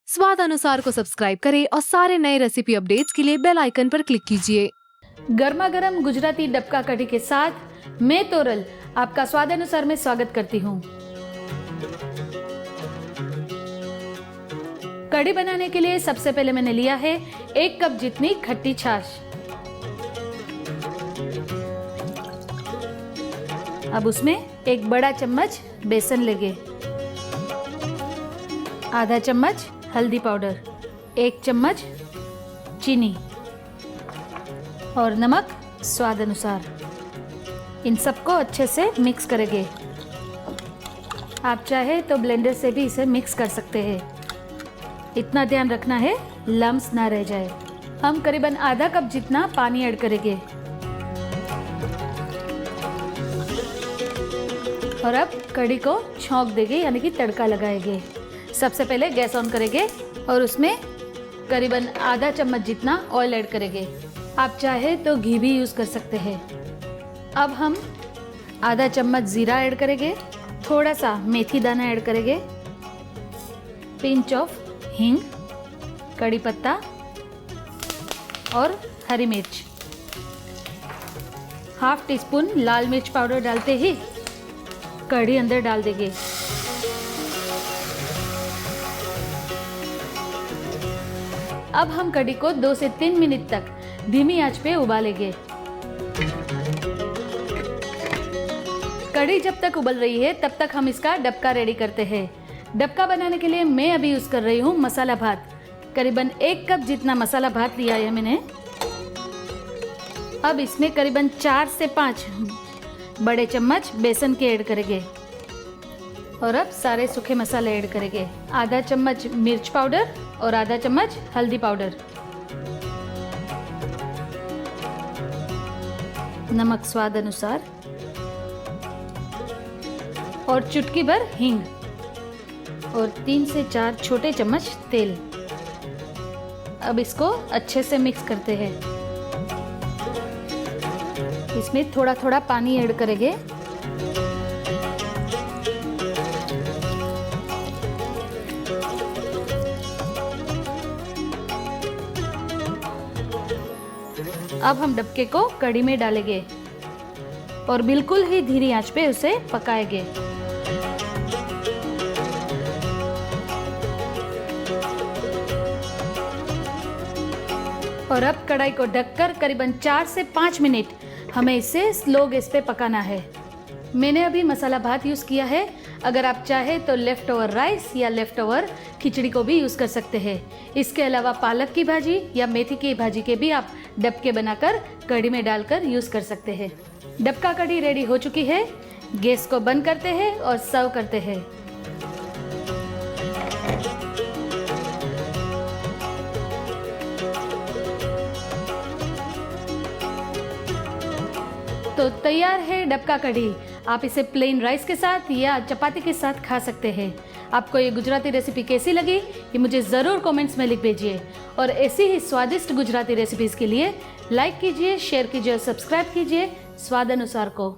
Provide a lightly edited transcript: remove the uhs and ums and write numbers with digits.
स्वाद अनुसार को सब्सक्राइब करें और सारे नए रेसिपी अपडेट्स के लिए बेल आइकन पर क्लिक कीजिए। गर्मा गर्म गुजराती डबका कढ़ी के साथ मैं तोरल आपका स्वाद अनुसार में स्वागत करती हूँ। कढ़ी बनाने के लिए सबसे पहले मैंने लिया है 1 कप जितनी खट्टी छाछ। अब उसमें 1 बड़ा चम्मच बेसन लेंगे, आधा चम्मच हल्दी पाउडर, 1 चम्मच चीनी और नमक स्वाद अनुसार। इन सबको अच्छे से मिक्स करेंगे। आप चाहे तो ब्लेंडर से भी इसे मिक्स कर सकते हैं। इतना ध्यान रखना है लम्स ना रह जाए। हम करीबन आधा कप जितना पानी ऐड करेंगे और अब कढ़ी को छौंक देंगे यानी कि तड़का लगाएंगे। सबसे पहले गैस ऑन करेंगे और उसमें करीबन आधा चम्मच जितना ऑयल ऐड करेंगे। आप चाहे तो घी भी यूज़ कर सकते हैं। अब हम आधा चम्मच जीरा ऐड करेंगे, थोड़ा सा मेथी दाना ऐड करेंगे, पिंच ऑफ हींग, कड़ी पत्ता और हरी मिर्च। हाफ टी स्पून लाल मिर्च पाउडर डालते ही कढ़ी अंदर डाल देंगे। अब हम कढ़ी को 2 से 3 मिनट तक धीमी आंच पे उबालेंगे। कढ़ी जब तक उबल रही है तब तक हम इसका डबका रेडी करते हैं। डबका बनाने के लिए मैं अभी यूज़ कर रही हूँ मसाला भात। करीबन 1 कप जितना मसाला भात लिया है मैंने। अब इसमें करीबन 4 से 5 बड़े चम्मच बेसन के ऐड करेंगे और अब सारे सूखे मसाले ऐड करेंगे। आधा चम्मच मिर्च पाउडर और आधा चम्मच हल्दी पाउडर, नमक स्वाद अनुसार और चुटकी भर हींग और 3 से 4 छोटे चम्मच तेल। अब इसको अच्छे से मिक्स करते हैं। इसमें थोड़ा थोड़ा पानी ऐड करेंगे। अब हम डबके को कढ़ी में डालेंगे और बिल्कुल ही धीमी आंच पे उसे पकाएंगे। और अब कढ़ाई को ढककर करीबन 4 से 5 मिनट हमें इसे स्लो गैस पे पकाना है। मैंने अभी मसाला भात यूज़ किया है। अगर आप चाहे तो लेफ़्ट ओवर राइस या लेफ़्ट ओवर खिचड़ी को भी यूज़ कर सकते हैं। इसके अलावा पालक की भाजी या मेथी की भाजी के भी आप डबके बनाकर कढ़ी में डालकर यूज़ कर सकते हैं। डबका कढ़ी रेडी हो चुकी है। गैस को बंद करते हैं और सर्व करते हैं। तो तैयार है डबका कढ़ी। आप इसे प्लेन राइस के साथ या चपाती के साथ खा सकते हैं। आपको ये गुजराती रेसिपी कैसी लगी ये मुझे ज़रूर कमेंट्स में लिख भेजिए। और ऐसी ही स्वादिष्ट गुजराती रेसिपीज़ के लिए लाइक कीजिए, शेयर कीजिए और सब्सक्राइब कीजिए स्वाद अनुसार को।